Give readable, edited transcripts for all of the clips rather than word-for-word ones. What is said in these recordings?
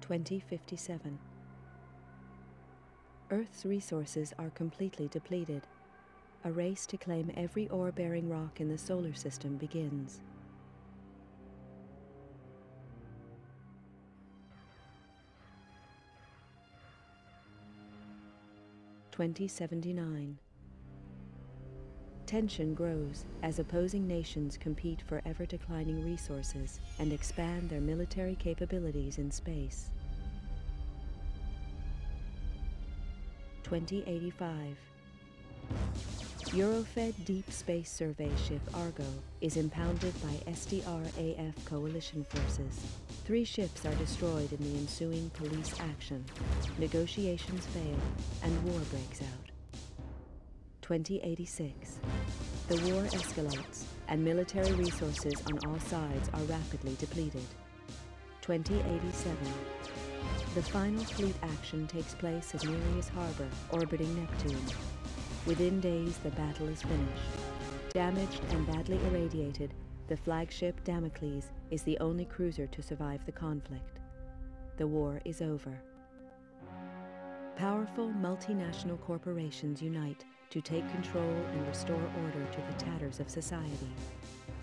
2057. Earth's resources are completely depleted. A race to claim every ore-bearing rock in the solar system begins. (2079). Tension grows as opposing nations compete for ever-declining resources and expand their military capabilities in space. 2085. Eurofed Deep Space Survey ship Argo is impounded by SDR-AF coalition forces. 3 ships are destroyed in the ensuing police action. Negotiations fail and war breaks out. 2086. The war escalates and military resources on all sides are rapidly depleted. 2087. The final fleet action takes place at Nereus Harbor, orbiting Neptune. Within days, the battle is finished. Damaged and badly irradiated, the flagship Damocles is the only cruiser to survive the conflict. The war is over. Powerful multinational corporations unite to take control and restore order to the tatters of society.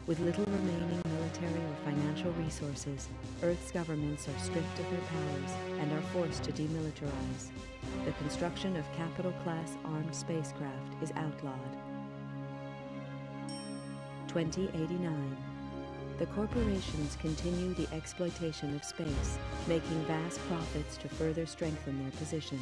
With little remaining military or financial resources, Earth's governments are stripped of their powers and are forced to demilitarize. The construction of capital-class armed spacecraft is outlawed. 2089. The corporations continue the exploitation of space, making vast profits to further strengthen their position.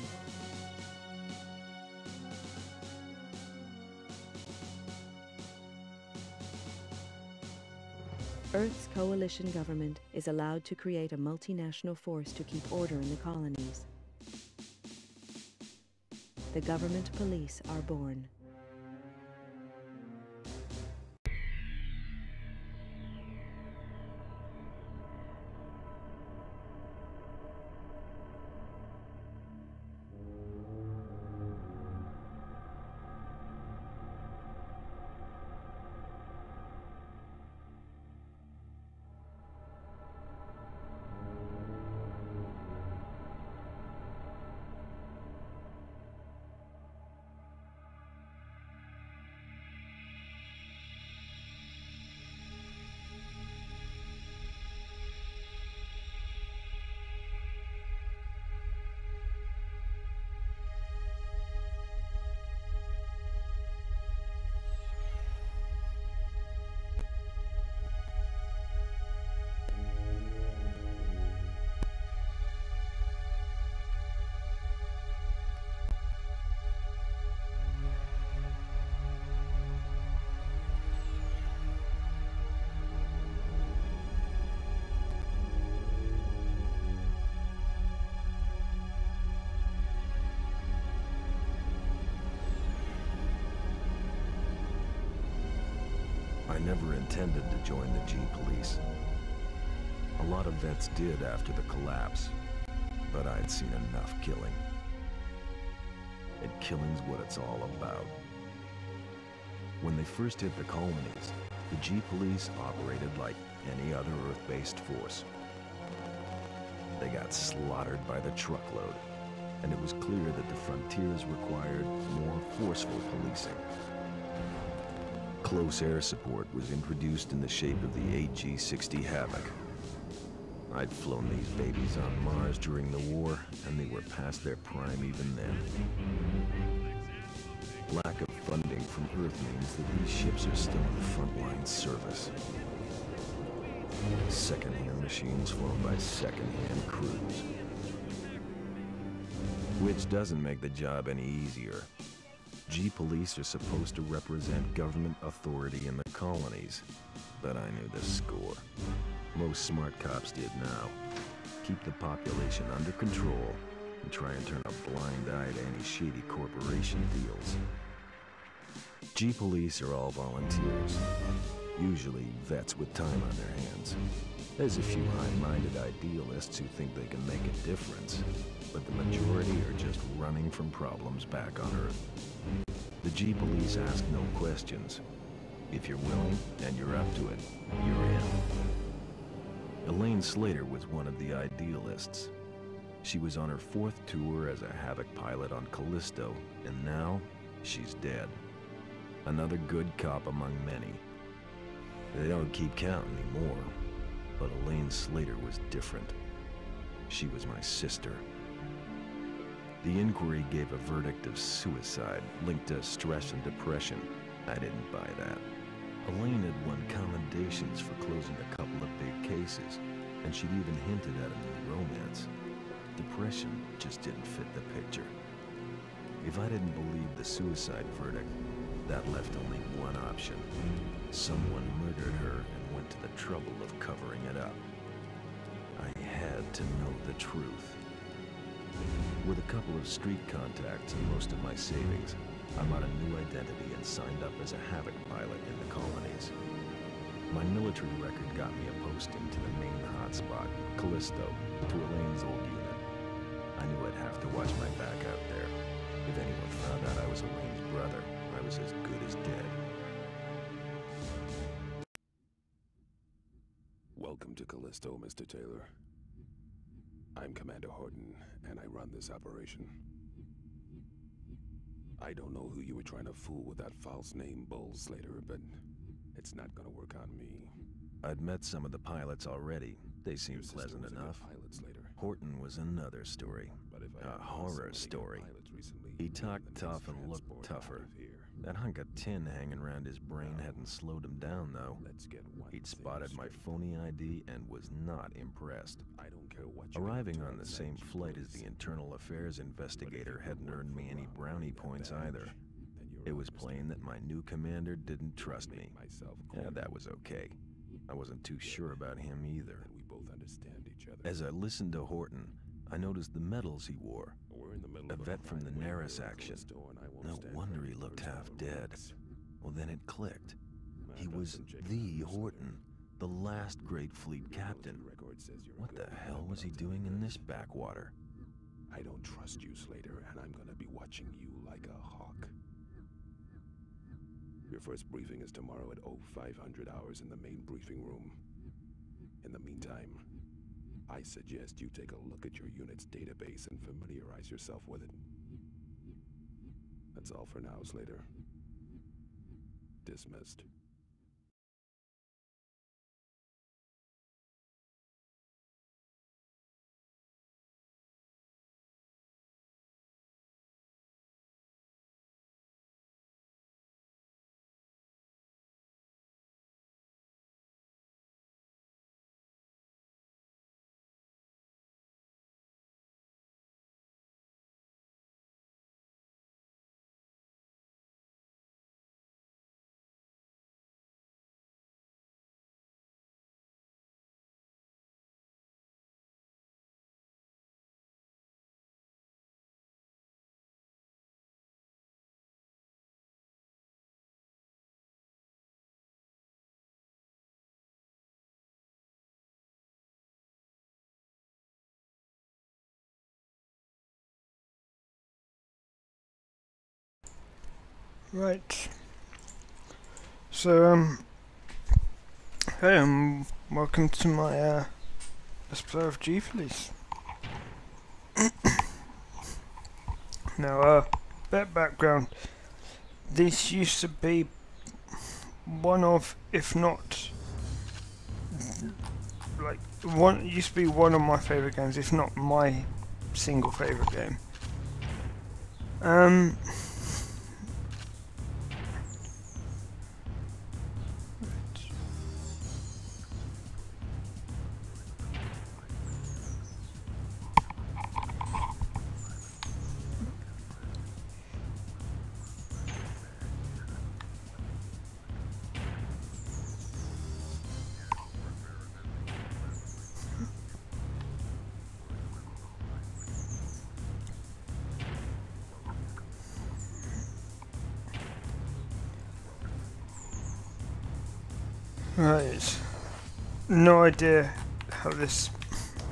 Earth's coalition government is allowed to create a multinational force to keep order in the colonies. The government police are born. I never intended to join the G-Police. A lot of vets did after the collapse, but I'd seen enough killing. And killing's what it's all about. When they first hit the colonies, the G-Police operated like any other Earth-based force. They got slaughtered by the truckload, and it was clear that the frontiers required more forceful policing. Close air support was introduced in the shape of the AG-60 Havoc. I'd flown these babies on Mars during the war, and they were past their prime even then. Lack of funding from Earth means that these ships are still in frontline service. Second-hand machines flown by second-hand crews. Which doesn't make the job any easier. G-Police are supposed to represent government authority in the colonies, but I knew the score. Most smart cops did now. Keep the population under control and try and turn a blind eye to any shady corporation deals. G-Police are all volunteers, usually vets with time on their hands. There's a few high-minded idealists who think they can make a difference, but the majority are just running from problems back on Earth. The G-Police ask no questions. If you're willing and you're up to it, you're in. Elaine Slater was one of the idealists. She was on her 4th tour as a Havoc pilot on Callisto, and now she's dead. Another good cop among many. They don't keep count anymore, but Elaine Slater was different. She was my sister. The inquiry gave a verdict of suicide linked to stress and depression. I didn't buy that. Elaine had won commendations for closing a couple of big cases, and she'd even hinted at a new romance. Depression just didn't fit the picture. If I didn't believe the suicide verdict, that left only one option. Someone murdered her and went to the trouble of covering it up. I had to know the truth. With a couple of street contacts and most of my savings, I bought a new identity and signed up as a Havoc pilot in the colonies. My military record got me a posting to the main hotspot, Callisto, to Elaine's old unit. I knew I'd have to watch my back out there. If anyone found out I was Elaine's brother, I was as good as dead. Welcome to Callisto, Mr. Taylor. I'm Commander Horton, and I run this operation. I don't know who you were trying to fool with that false name, Bull Slater, but it's not gonna work on me. I'd met some of the pilots already. They seemed pleasant enough. Horton was another story. A horror story. He talked tough and looked tougher. That hunk of tin hanging around his brain hadn't slowed him down, though. He'd spotted my phony ID and was not impressed. Arriving on the same flight as the internal affairs investigator hadn't earned me any brownie points either. It was plain that my new commander didn't trust me. Yeah, that was okay. I wasn't too sure about him either. As I listened to Horton, I noticed the medals he wore. A vet from the Neris action. No wonder he looked half dead. Well, then it clicked. He was the Horton, the last great fleet captain. What the hell was he doing in this backwater? I don't trust you, Slater, and I'm gonna be watching you like a hawk. Your first briefing is tomorrow at 0500 hours in the main briefing room. In the meantime, I suggest you take a look at your unit's database and familiarize yourself with it. That's all for now, Slater. Dismissed. Right. So, hey, welcome to my, Let's Play of G-Police. Now, bit of background. This used to be one of, if not, like, it used to be one of my favourite games, if not my single favourite game. Right, no idea how this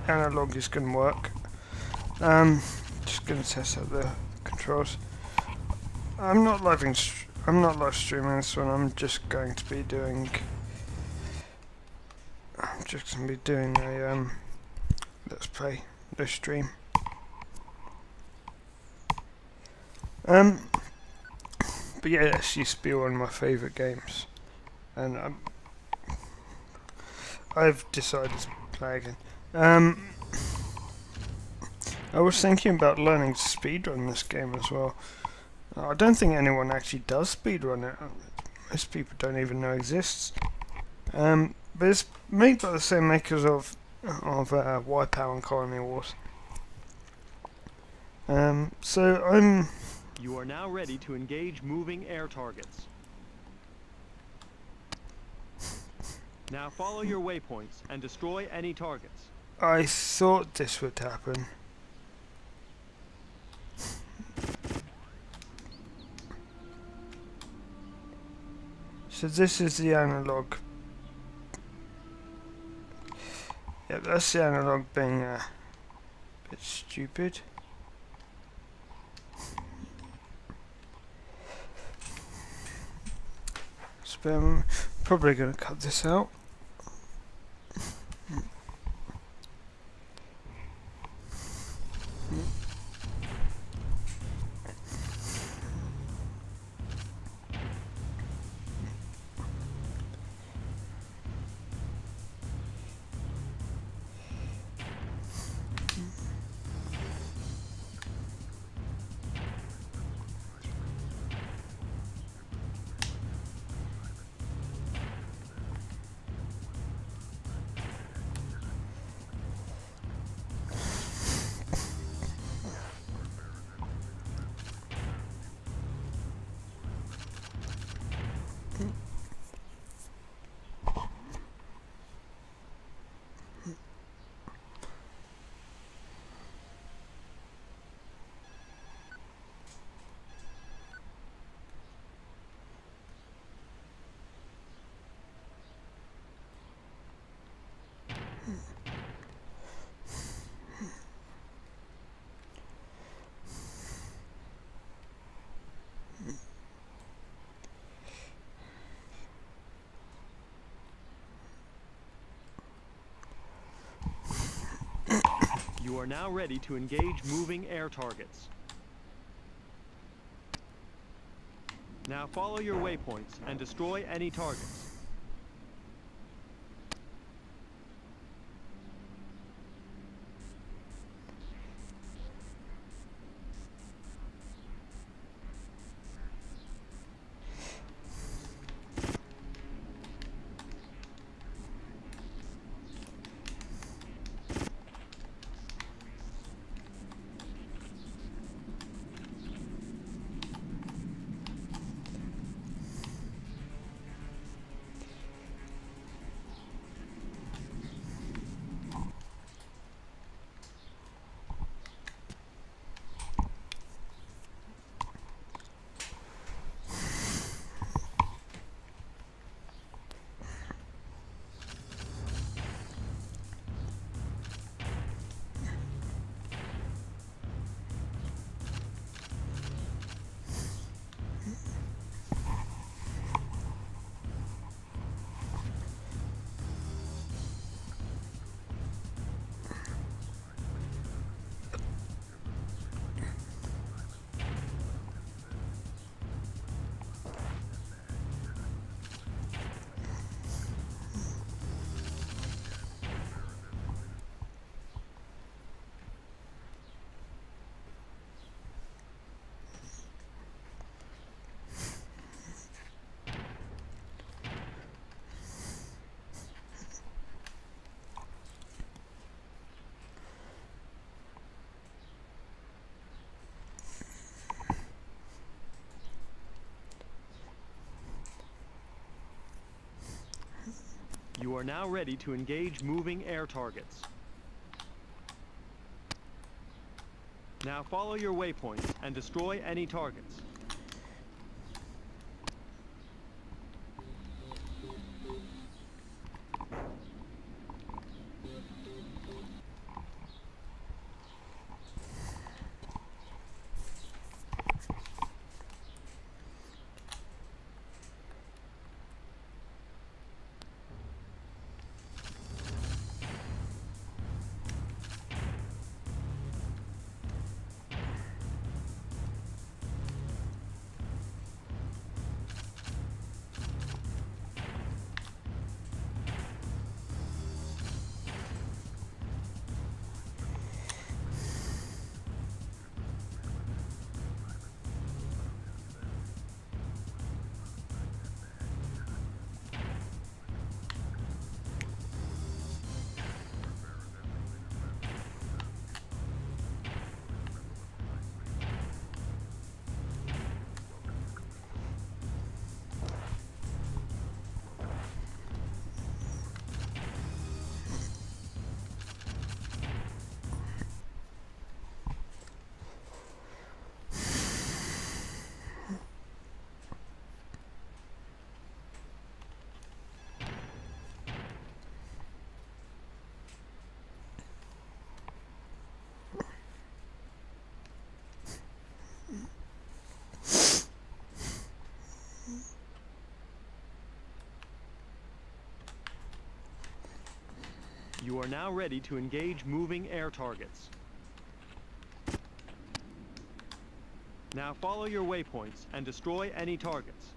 analog is going to work. Just going to test out the controls. I'm not live streaming this one. I'm just going to be doing a let's play, no stream. But yeah, this used to be one of my favourite games, and I've decided to play again. I was thinking about learning to speedrun this game as well. I don't think anyone actually does speedrun it. Most people don't even know it exists. But it's made by the same makers of Wipeout and Colony Wars. So I'm... You are now ready to engage moving air targets. Now follow your waypoints and destroy any targets. I thought this would happen. So this is the analog. Yep, that's the analog being a bit stupid. So I'm probably going to cut this out. You are now ready to engage moving air targets. Now follow your waypoints and destroy any targets. You are now ready to engage moving air targets. Now follow your waypoints and destroy any targets. You are now ready to engage moving air targets. Now follow your waypoints and destroy any targets.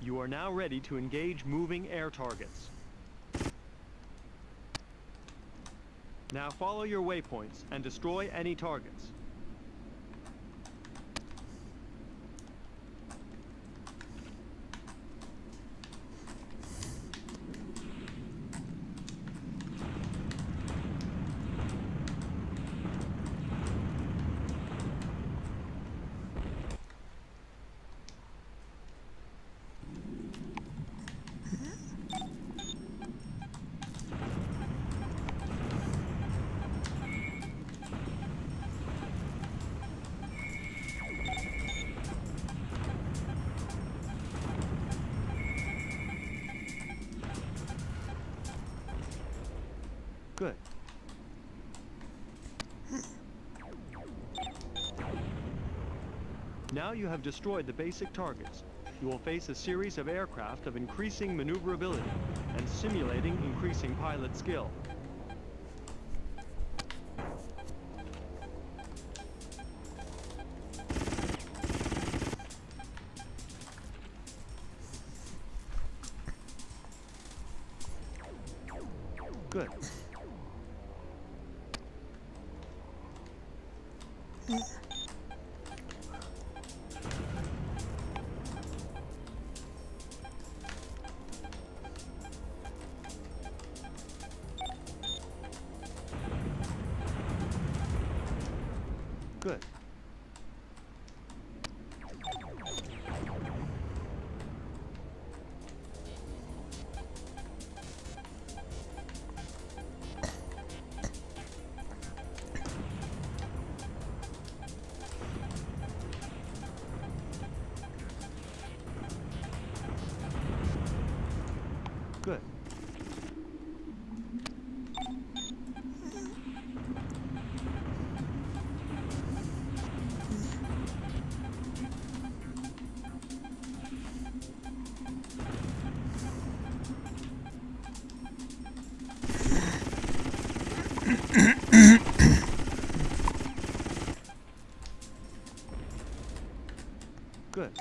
You are now ready to engage moving air targets. Now follow your waypoints and destroy any targets. Good. Now you have destroyed the basic targets. You will face a series of aircraft of increasing maneuverability and simulating increasing pilot skill. Good. Good. Good. Good.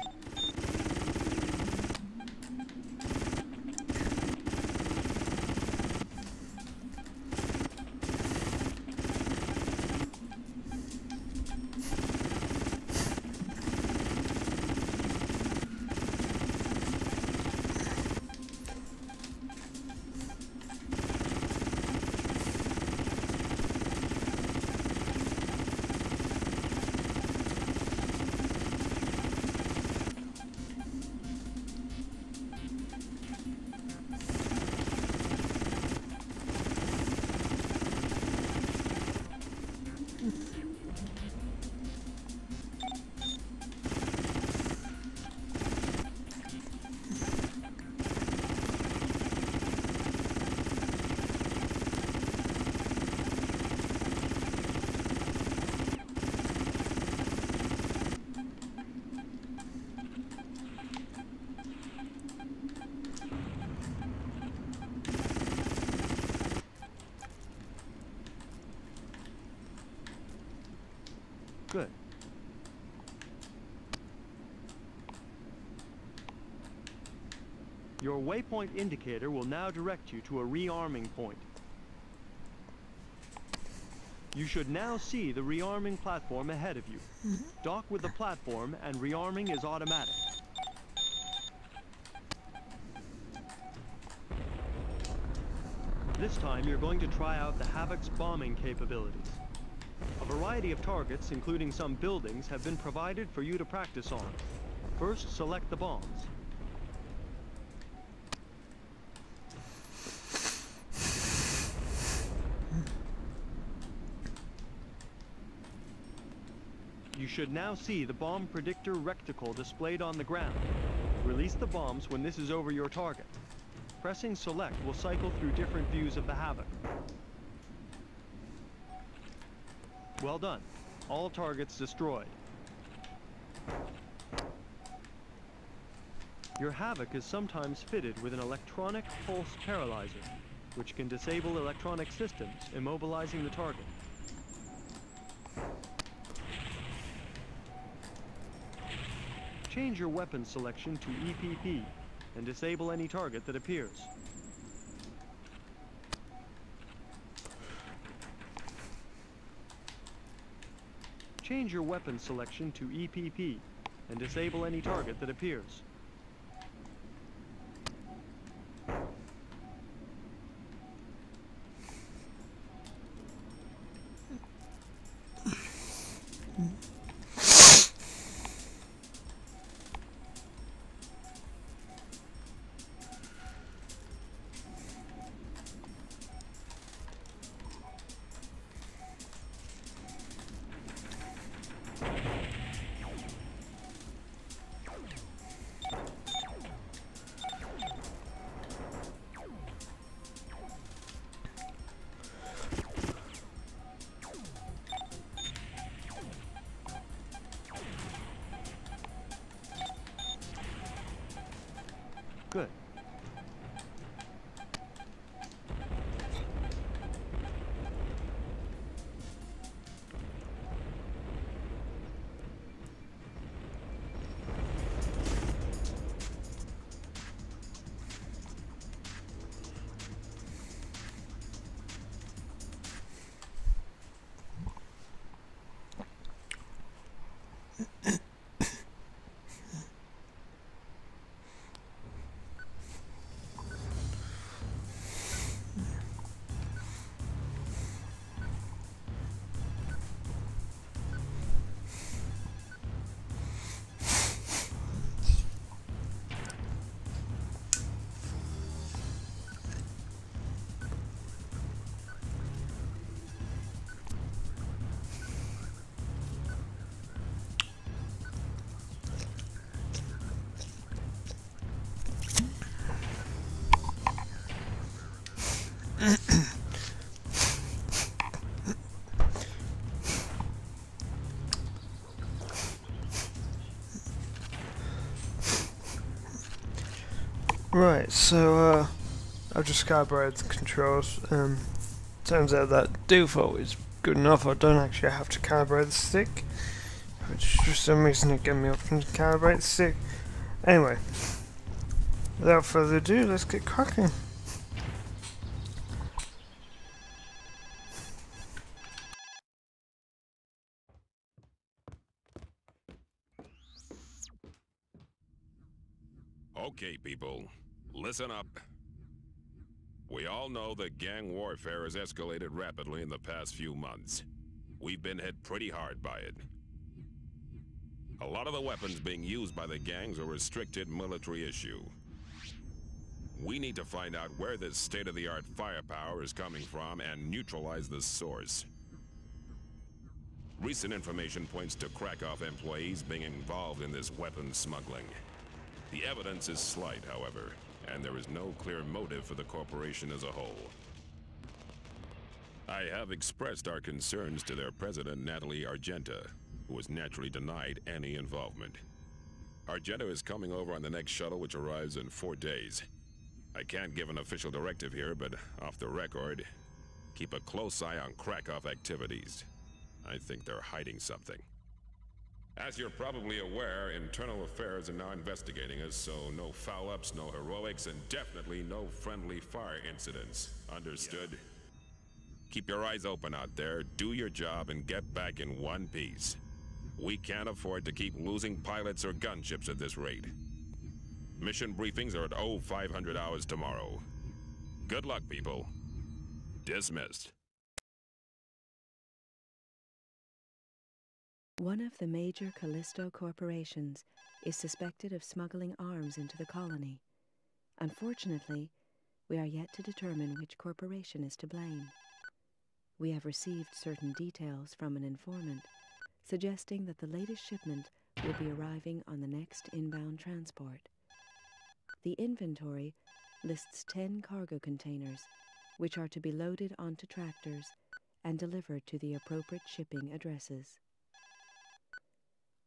Your waypoint indicator will now direct you to a rearming point. You should now see the rearming platform ahead of you. Dock with the platform and rearming is automatic. This time you're going to try out the Havoc's bombing capabilities. A variety of targets, including some buildings, have been provided for you to practice on. First, select the bombs. You should now see the bomb predictor reticle displayed on the ground. Release the bombs when this is over your target. Pressing select will cycle through different views of the Havoc. Well done. All targets destroyed. Your Havoc is sometimes fitted with an electronic pulse paralyzer, which can disable electronic systems, immobilizing the target. Change your weapon selection to EPP and disable any target that appears. Change your weapon selection to EPP and disable any target that appears. Good. Right, so I've just calibrated the controls. Turns out that default is good enough. I don't actually have to calibrate the stick, which for some reason it gave me option to calibrate the stick. Anyway, without further ado, let's get cracking. Okay, people, listen up. We all know that gang warfare has escalated rapidly in the past few months. We've been hit pretty hard by it. A lot of the weapons being used by the gangs are a restricted military issue. We need to find out where this state-of-the-art firepower is coming from and neutralize the source. Recent information points to Krakow employees being involved in this weapon smuggling. The evidence is slight, however, and there is no clear motive for the corporation as a whole. I have expressed our concerns to their president, Natalie Argenta, who was naturally denied any involvement. Argenta is coming over on the next shuttle, which arrives in 4 days. I can't give an official directive here, but off the record, keep a close eye on Krakow activities. I think they're hiding something. As you're probably aware, Internal Affairs are now investigating us, so no foul-ups, no heroics, and definitely no friendly fire incidents. Understood? Keep your eyes open out there, do your job, and get back in one piece. We can't afford to keep losing pilots or gunships at this rate. Mission briefings are at 0500 hours tomorrow. Good luck, people. Dismissed. One of the major Callisto corporations is suspected of smuggling arms into the colony. Unfortunately, we are yet to determine which corporation is to blame. We have received certain details from an informant, suggesting that the latest shipment will be arriving on the next inbound transport. The inventory lists 10 cargo containers, which are to be loaded onto tractors and delivered to the appropriate shipping addresses.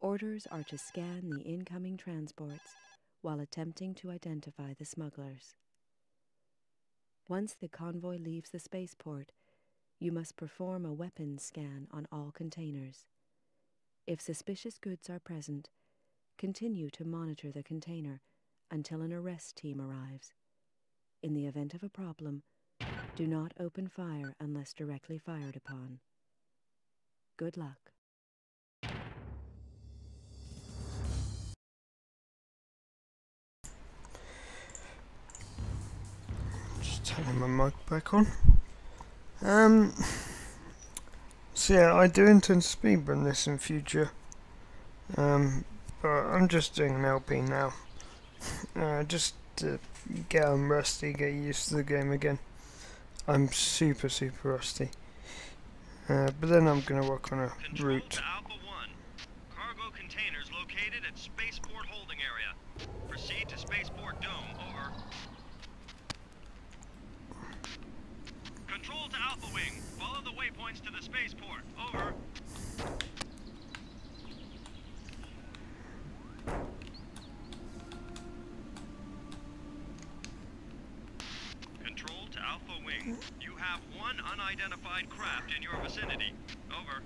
Orders are to scan the incoming transports while attempting to identify the smugglers. Once the convoy leaves the spaceport, you must perform a weapons scan on all containers. If suspicious goods are present, continue to monitor the container until an arrest team arrives. In the event of a problem, do not open fire unless directly fired upon. Good luck. Just turning my mic back on. So yeah, I do intend to speedrun this in future. But I'm just doing an LP now. Just to get rusty, get used to the game again. I'm super rusty. But then I'm going to work on a route. To Alpha 1. Cargo containers located at Spaceport Holding Area. Proceed to Spaceport Dome. Over. Control to Alpha Wing. Follow the waypoints to the spaceport. Over. Control to Alpha Wing. You have one unidentified craft in your vicinity. Over.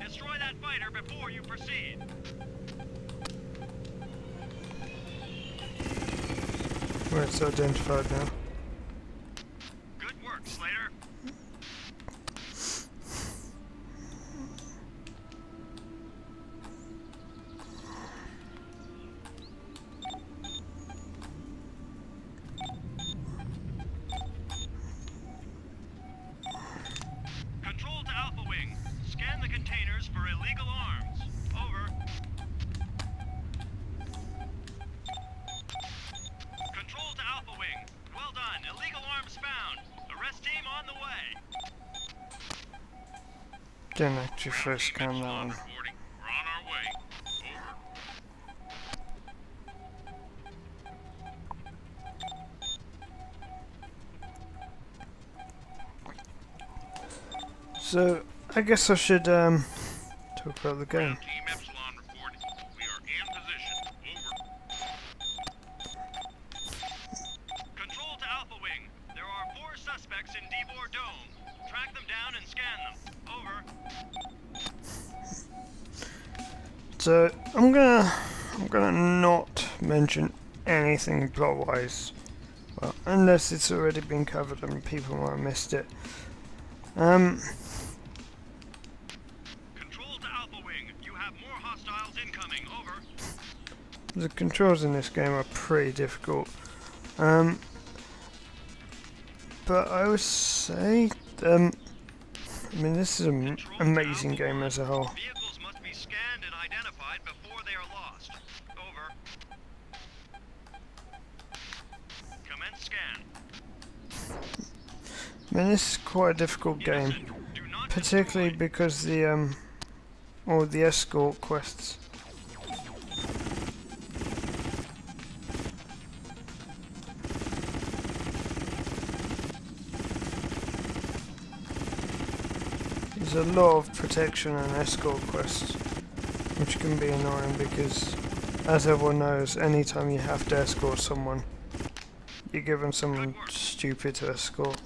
Destroy that fighter before you proceed. Well, it's identified now. Good work, Slater. Control to Alpha Wing. Scan the containers for illegal arms. Over. Control to Alpha Wing. Well done. Illegal arms found. Arrest team on the way. Didn't actually first scan that one. Reporting. We're on our way. Over. So I guess I should talk about the game. Team Epsilon reporting. We are in position. Over. Control to Alpha Wing. There are 4 suspects in Debor Dome. Track them down and scan them. Over. So I'm gonna not mention anything plot-wise, well, unless it's already been covered and people might have missed it. Control to Alpha Wing. You have more hostiles incoming. Over. The controls in this game are pretty difficult, but I would say, I mean, this is an amazing game as a whole. Vehicles must be scanned and identified before they are lost. Over. Commence scan. I mean, this is quite a difficult game, Do not particularly destroy. because the all the escort quests. There's a lot of protection and escort quests, which can be annoying because, as everyone knows, anytime you have to escort someone, you're given someone stupid to escort.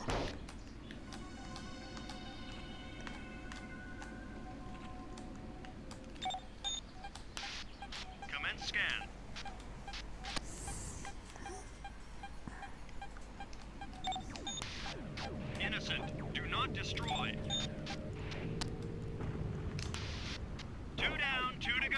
scan. Innocent, do not destroy. 2 down, 2 to go.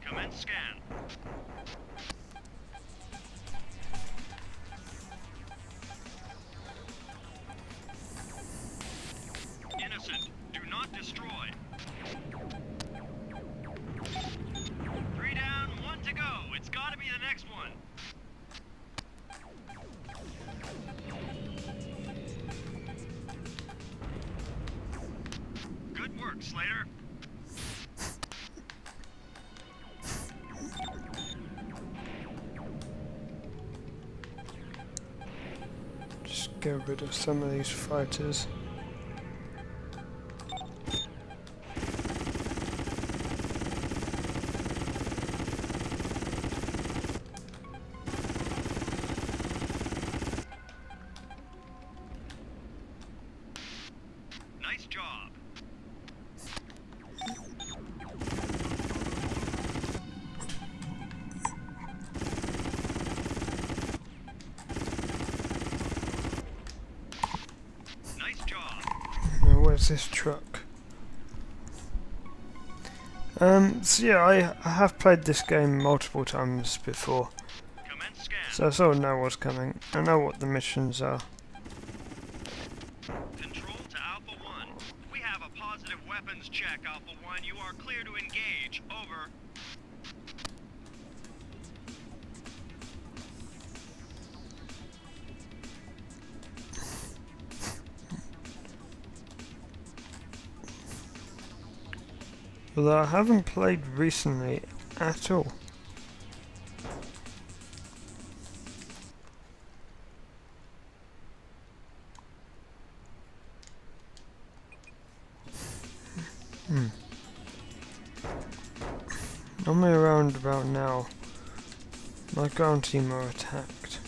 Commence scan. Innocent, do not destroy. 3 down, 1 to go. It's gotta be the next one. Good work, Slater. Just get rid of some of these fighters. Nice job. Nice job. Now, where's this truck? So yeah, I have played this game multiple times before, Commence scan. so I sort of know what's coming. I know what the missions are. Control to Alpha 1. We have a positive weapons check, Alpha 1. You are clear to engage. Over. Although I haven't played recently at all. Normally around about now, my ground team are attacked.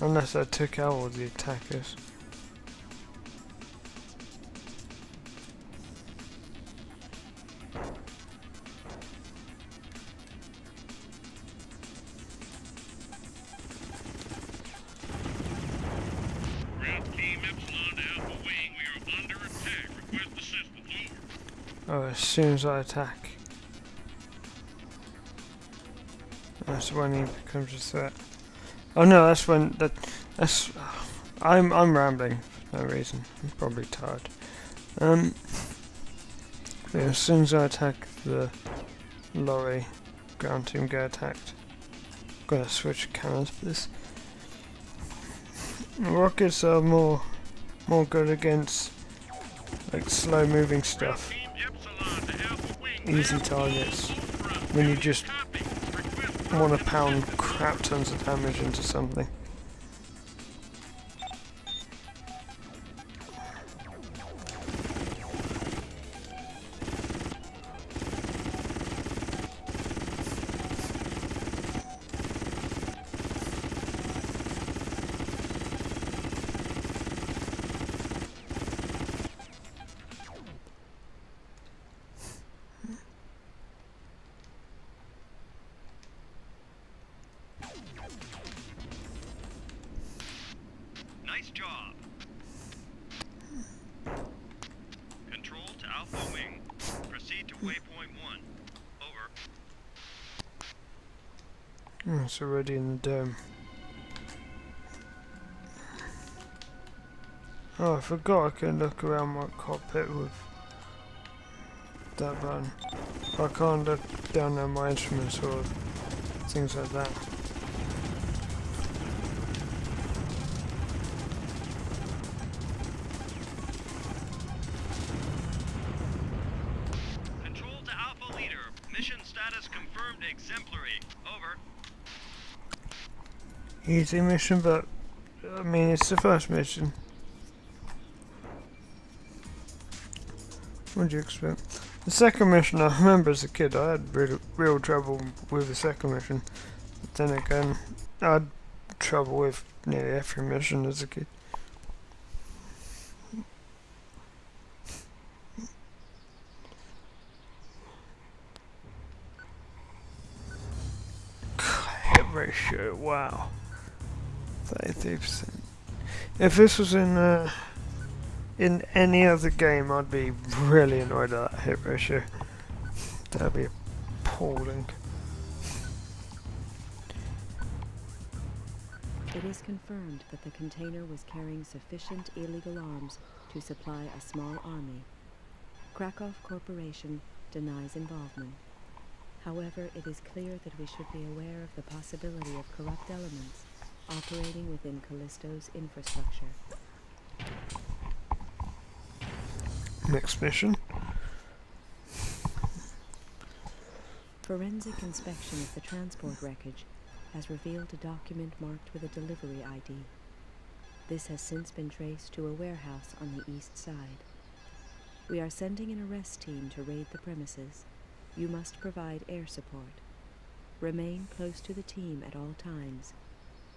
Unless I took out all the attackers. Red Team Epsilon to Alpha Wing. We are under attack. Request assistance. Over. Oh, as soon as I attack. That's when he becomes a threat. Oh no, that's when that's I'm rambling for no reason. I'm probably tired. Yeah, as soon as I attack the lorry, ground team get attacked. Gotta switch cannons for this. Rockets are more good against like slow moving stuff. Team Epsilon to Alpha Wing. Easy targets. When you just want to pound crap tons of damage into something. Nice job. Control to Alpha Wing. Proceed to waypoint 1. Over. Oh, it's already in the dome. Oh, I forgot I can look around my cockpit with that button. I can't look down at my instruments or things like that. Control to Alpha Leader. Mission status confirmed exemplary. Over. Easy mission, but I mean it's the first mission. What do you expect? The second mission, I remember as a kid, I had real trouble with the second mission. But then again, I had trouble with nearly every mission as a kid. Hit ratio, wow. 33%. If this was in any other game, I'd be really annoyed at that hit ratio. That'd be appalling. It is confirmed that the container was carrying sufficient illegal arms to supply a small army. Krakow Corporation denies involvement. However, it is clear that we should be aware of the possibility of corrupt elements operating within Callisto's infrastructure. Next mission. Forensic inspection of the transport wreckage has revealed a document marked with a delivery ID. This has since been traced to a warehouse on the east side. We are sending an arrest team to raid the premises. You must provide air support. Remain close to the team at all times.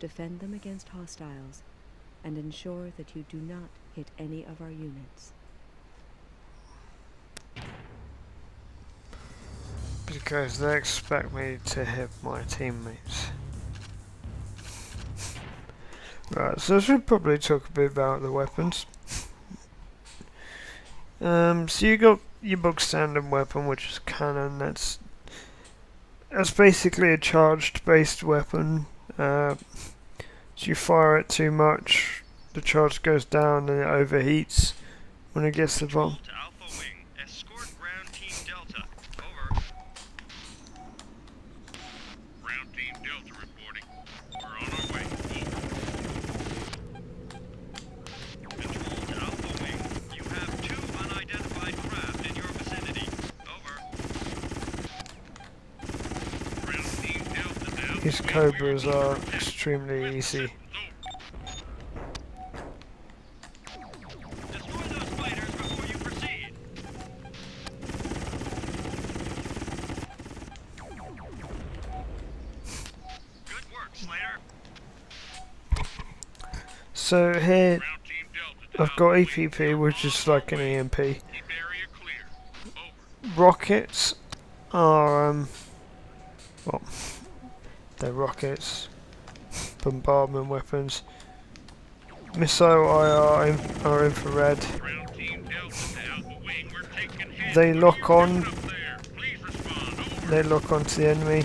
Defend them against hostiles, and ensure that you do not hit any of our units. Because they expect me to hit my teammates. Right, so I should probably talk a bit about the weapons. So you got your bog standard weapon, which is cannon. That's basically a charged based weapon. So you fire it too much, the charge goes down and it overheats when it gets to the bomb. Alpha Wing, escort ground team Delta. Over. Ground team Delta reporting. We're on our way. Control to Alpha Wing. You have 2 unidentified craft in your vicinity. Over. Ground team Delta now. These Cobras are extremely easy. Destroy those fighters before you proceed. Good work, Slater. So here Ground team Delta to I've got Alpha Wing. EPP, which is like an EMP. Keep area clear. Over. Rockets are well, they're rockets, bombardment weapons. Missile IR are infrared. Ground team Delta to Alpha Wing. We're taking hits. They lock on. Up there. Please respond. Over. They lock onto the enemy.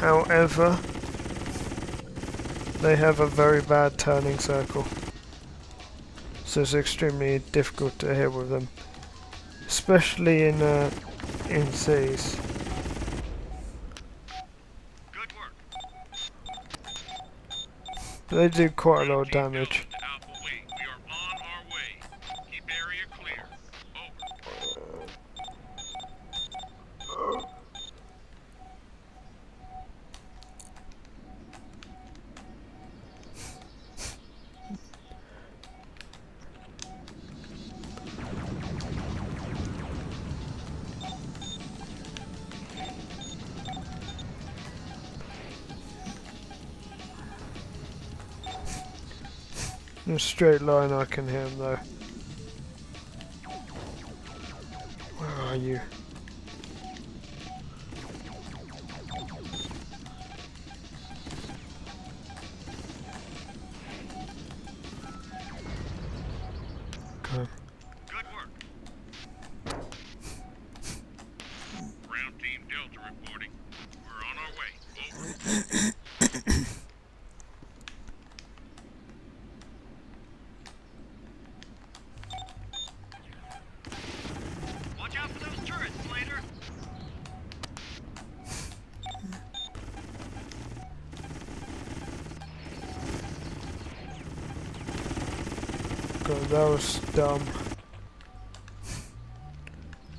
However, they have a very bad turning circle, so it's extremely difficult to hit with them, especially in cities. Good work. But they do quite a lot of damage. To Alpha Wing. We are on our way. Keep area clear. Over. In a straight line I can hear them though. Where are you? Okay. Good work. Ground team Delta reporting. We're on our way. Over. Watch out for those turrets, Slater. God, that was dumb.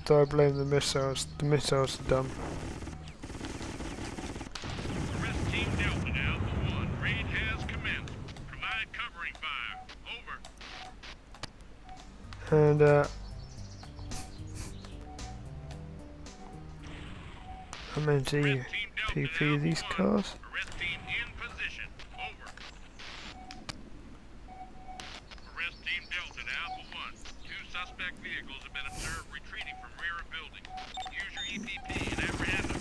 Don't blame the missiles. The missiles are dumb. Arrest team Delta to Alpha 1. Raid has commenced. Provide covering fire. Over. And I'm meant to PP these cars. Arrest team in position. Over. Arrest team Delta to Alpha 1. 2 suspect vehicles have been observed retreating from rear of building. Use your EPP and apprehend them.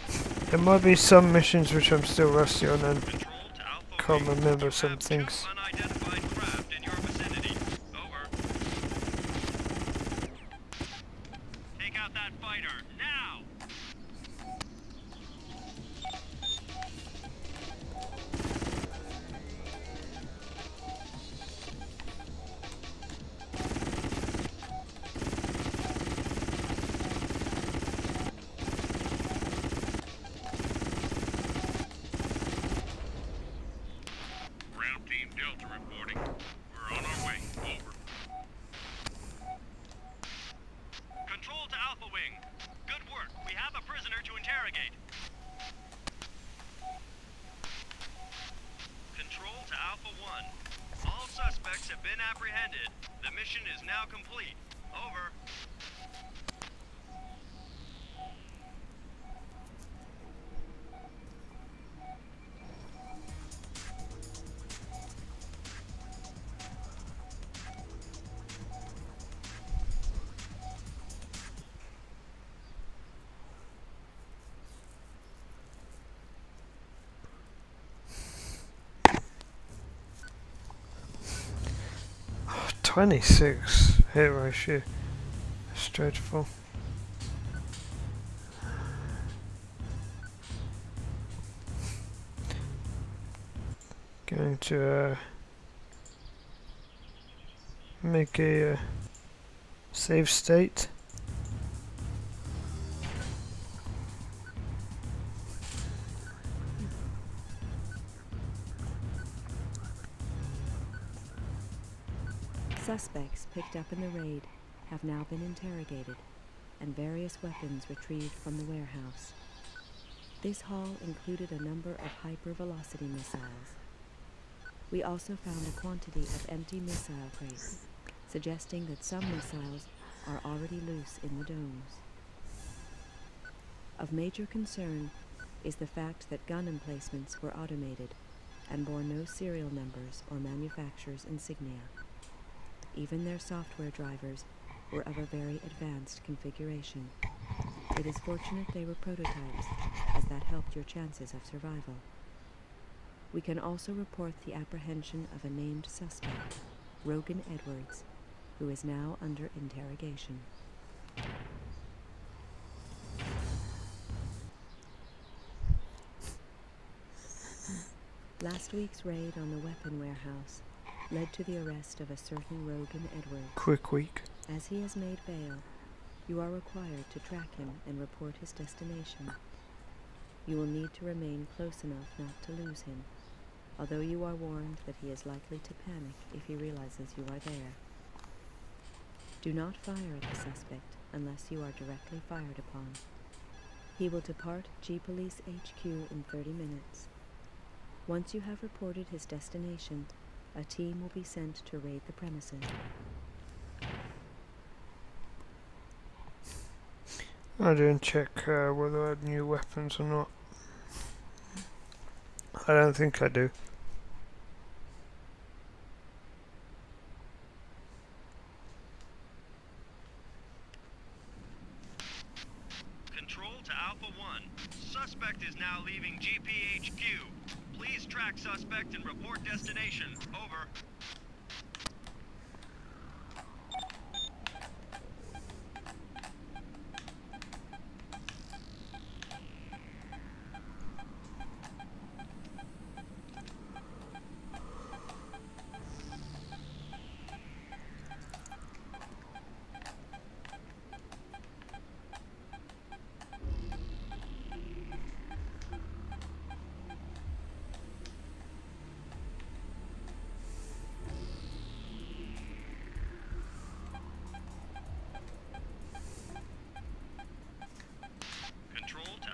Over. There might be some missions which I'm still rusty on and Control to Alpha can't Wing. remember You some have 2 things. unidentified craft in your vicinity. Over. Take out that fighter now. Ground team Delta reporting. We're on our way. Over. Control to Alpha Wing. Good work. We have a prisoner to interrogate. Control to Alpha 1. All suspects have been apprehended. The mission is now complete. Over. Oh, 26 hit ratio. That's dreadful. Going to make a save state. Suspects picked up in the raid have now been interrogated, and various weapons retrieved from the warehouse. This haul included a number of hypervelocity missiles. We also found a quantity of empty missile crates, suggesting that some missiles are already loose in the domes. Of major concern is the fact that gun emplacements were automated and bore no serial numbers or manufacturer's insignia. Even their software drivers were of a very advanced configuration. It is fortunate they were prototypes, as that helped your chances of survival. We can also report the apprehension of a named suspect, Rogan Edwards, who is now under interrogation. Last week's raid on the weapon warehouse led to the arrest of a certain Rogan Edwards. Quick week. As he has made bail, you are required to track him and report his destination. You will need to remain close enough not to lose him, although you are warned that he is likely to panic if he realizes you are there. Do not fire at the suspect unless you are directly fired upon. He will depart G Police HQ in 30 minutes. Once you have reported his destination, a team will be sent to raid the premises. I didn't check whether I had new weapons or not. I don't think I do. Control to Alpha 1. Suspect is now leaving GPHQ. Please track suspect and report destination. Over.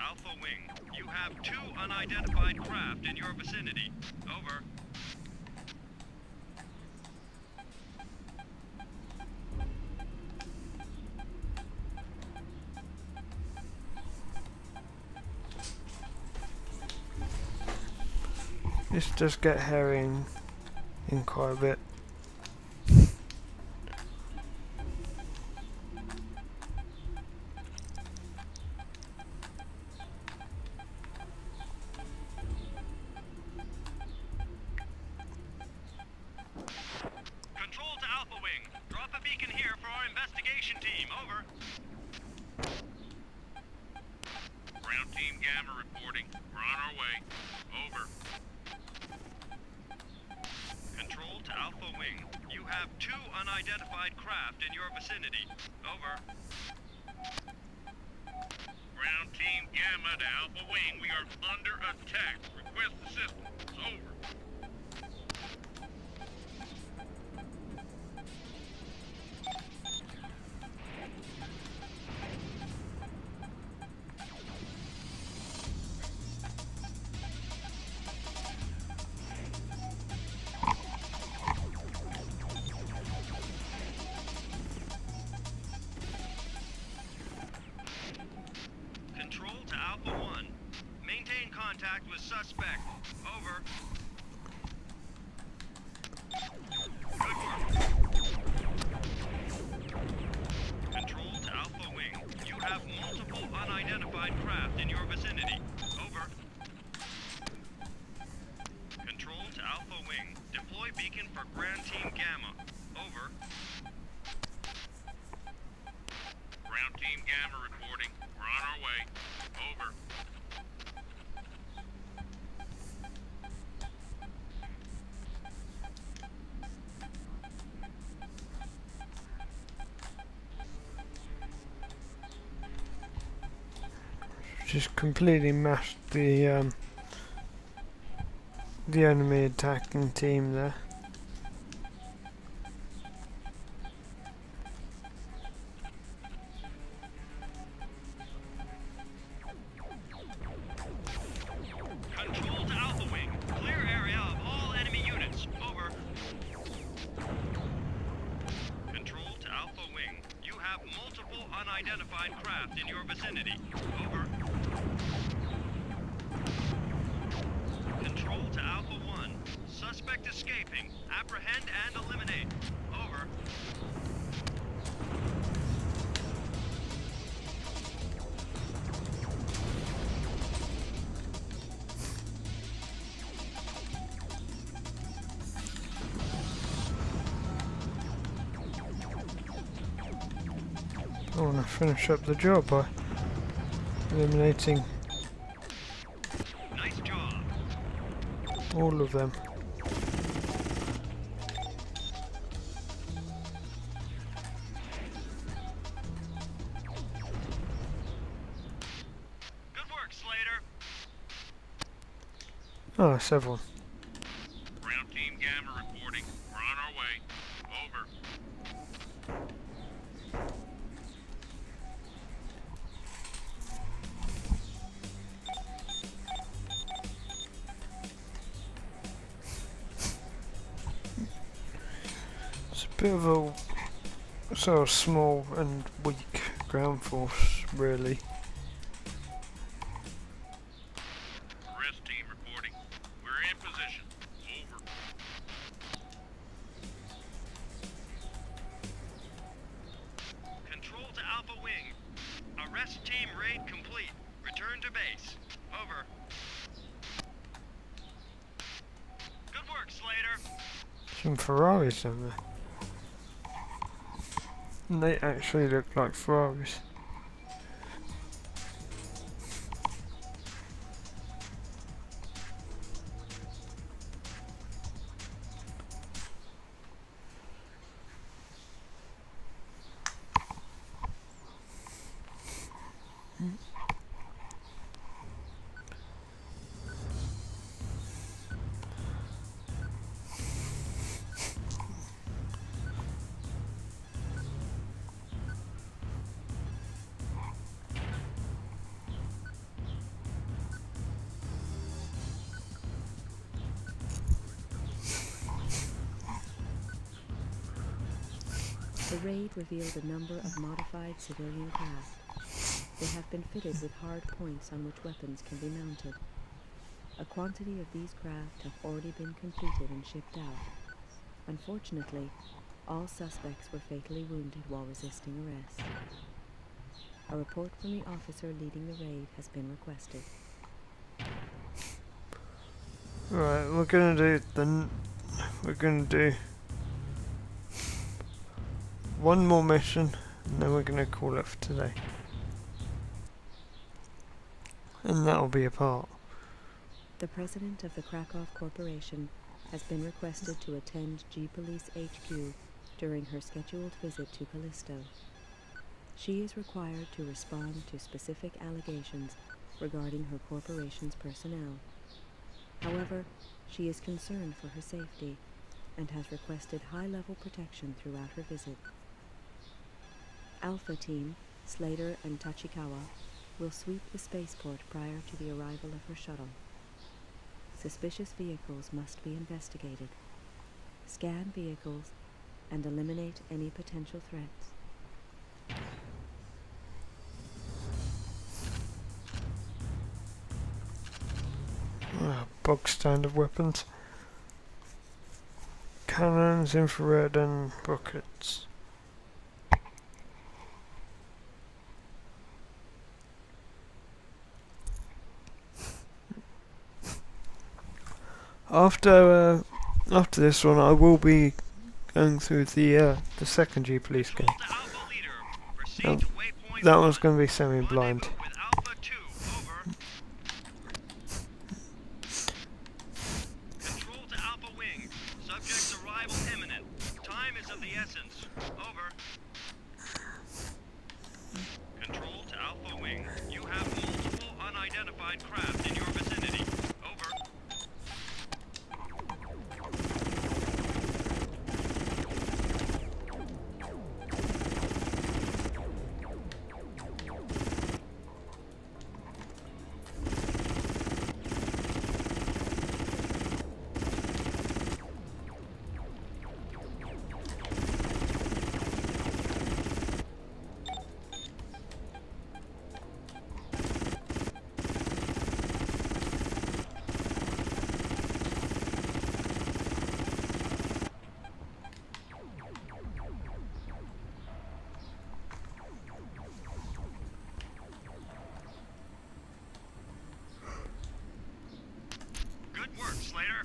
Alpha Wing. You have 2 unidentified craft in your vicinity. Over. This does get hairy in quite a bit. Control to Alpha Wing. Drop a beacon here for our investigation team. Over. Ground Team Gamma reporting. We're on our way. Over. Control to Alpha Wing. You have 2 unidentified craft in your vicinity. Over. Ground Team Gamma to Alpha Wing. We are under attack. Request assistance. Over. Control to Alpha 1. Maintain contact with suspect. Over. Good work. Control to Alpha Wing. You have multiple unidentified craft in your vicinity. Over. Control to Alpha Wing. Deploy beacon for Grand Team Gamma. Over. Ground Team Gamma reporting. We're on our way. Over. Just completely mashed the enemy attacking team there. Control to Alpha Wing. Clear area of all enemy units. Over. Control to Alpha Wing. You have multiple unidentified craft in your vicinity. Over. Control to Alpha 1. Suspect escaping. Apprehend and eliminate. Over. I want to finish up the job by eliminating Nice job. all of them. Good work, Slater. Oh, that's everyone. Ground Team Gamma reporting. We're on our way. Over. It's a bit of a sort of small and weak ground force, really. Rest Team reporting. We're in position. Over. Control to Alpha Wing. Arrest team raid complete. Return to base. Over. Good work, Slater. Some Ferraris down there. And they actually look like Ferraris. The raid revealed a number of modified civilian craft. They have been fitted with hard points on which weapons can be mounted. A quantity of these craft have already been completed and shipped out. Unfortunately, all suspects were fatally wounded while resisting arrest. A report from the officer leading the raid has been requested. Right, we're gonna do one more mission, and then we're gonna call it for today. And that'll be a part. The president of the Krakow Corporation has been requested to attend G Police HQ during her scheduled visit to Callisto. She is required to respond to specific allegations regarding her corporation's personnel. However, she is concerned for her safety and has requested high-level protection throughout her visit. Alpha Team, Slater and Tachikawa, will sweep the spaceport prior to the arrival of her shuttle. Suspicious vehicles must be investigated. Scan vehicles and eliminate any potential threats. Bog standard weapons. Cannons, infrared and rockets. After this one, I will be going through the second G Police game. That one's going to be semi-blind. Good work, Slater.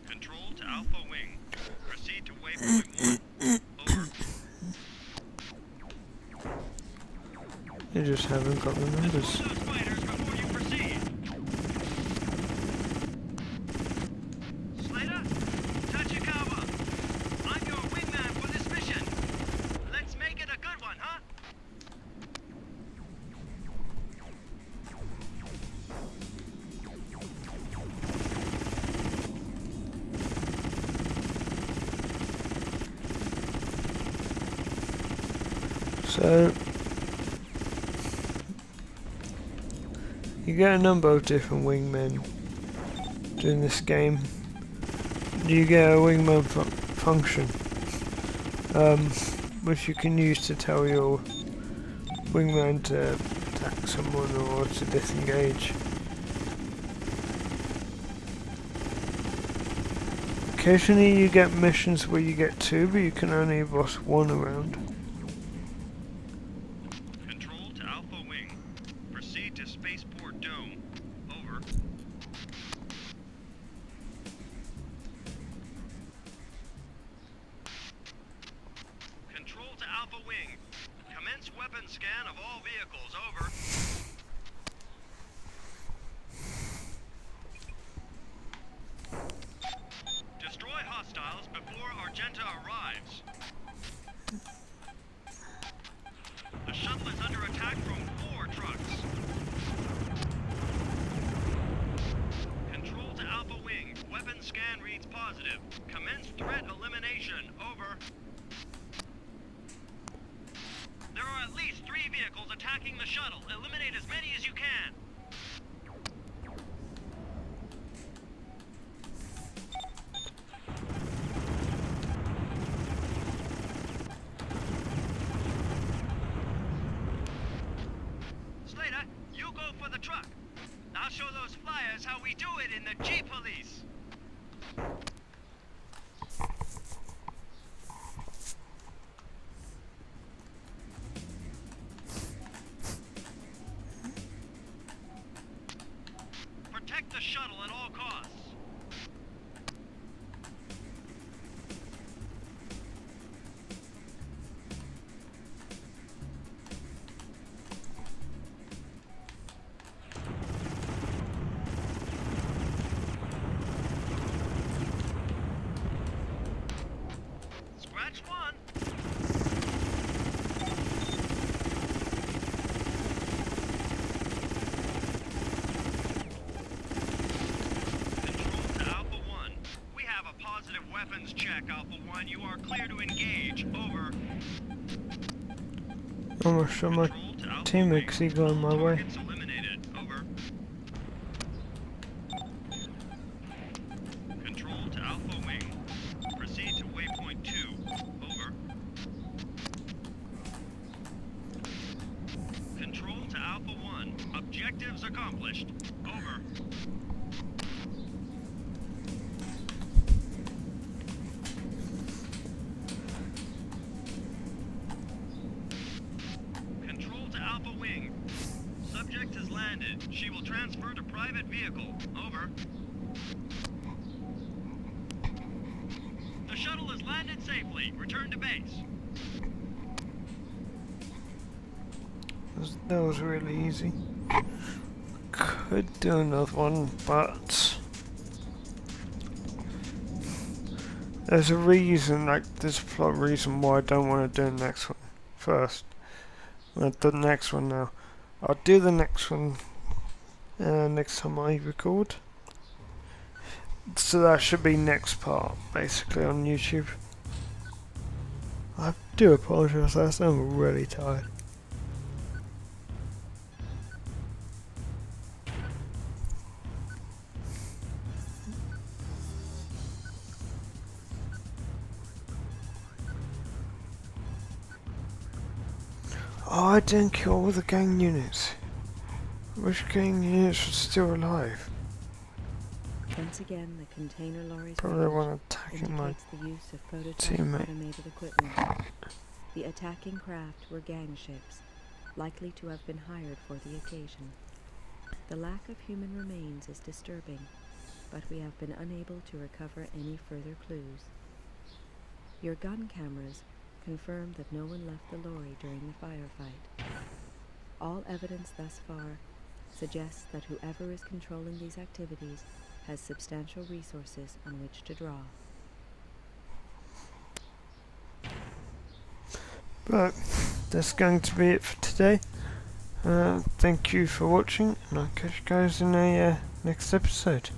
Control to Alpha Wing. Proceed to waypoint 1. Over. You just haven't got the numbers. Destroy those fighters before you proceed. Slater? Tachikawa? I'm your wingman for this mission. Let's make it a good one, huh? So you get a number of different wingmen during this game. You get a wingman function, which you can use to tell your wingman to attack someone or to disengage. Occasionally you get missions where you get 2, but you can only boss 1 around. Control to Alpha Wing. Proceed to Spaceport Dome. Over. Control to Alpha Wing. Commence weapon scan of all vehicles. Over. Destroy hostiles before Argenta arrives. The shuttle is under attack from 4 trucks. Control to Alpha Wing. Weapon scan reads positive. Commence threat elimination. Over. There are at least 3 vehicles attacking the shuttle. Eliminate as many as you can. Slater, You go for the truck. I'll show those flyers how we do it in the G-Police. Protect the shuttle at all costs. Scratch one. Control to Alpha 1. We have a positive weapons check, Alpha 1. You are clear to engage. Over. I'm gonna show my Control to Alpha teammate Wing. because he's going my way. Targets eliminated. Over. Control to Alpha Wing. Proceed to waypoint 2. Over. Control to Alpha 1. Objectives accomplished. Over. Control to Alpha Wing. Subject has landed. She will transfer to private vehicle. Over. The shuttle has landed safely. Return to base. That was really easy. Could do another one, but there's a reason, like there's a plot reason why I don't want to do the next one first. I'll do the next one now. I'll do the next one next time I record. So that should be next part, basically, on YouTube. I do apologise, I'm really tired. Oh, I didn't kill all the gang units. Which gang units are still alive? Once again, the container lorry's Probably range one attacking my indicates the use of prototype teammate. automated equipment. The attacking craft were gang ships, likely to have been hired for the occasion. The lack of human remains is disturbing, but we have been unable to recover any further clues. Your gun cameras confirm that no one left the lorry during the firefight. All evidence thus far suggests that whoever is controlling these activities has substantial resources on which to draw. But that's going to be it for today. Thank you for watching, and I'll catch you guys in a next episode.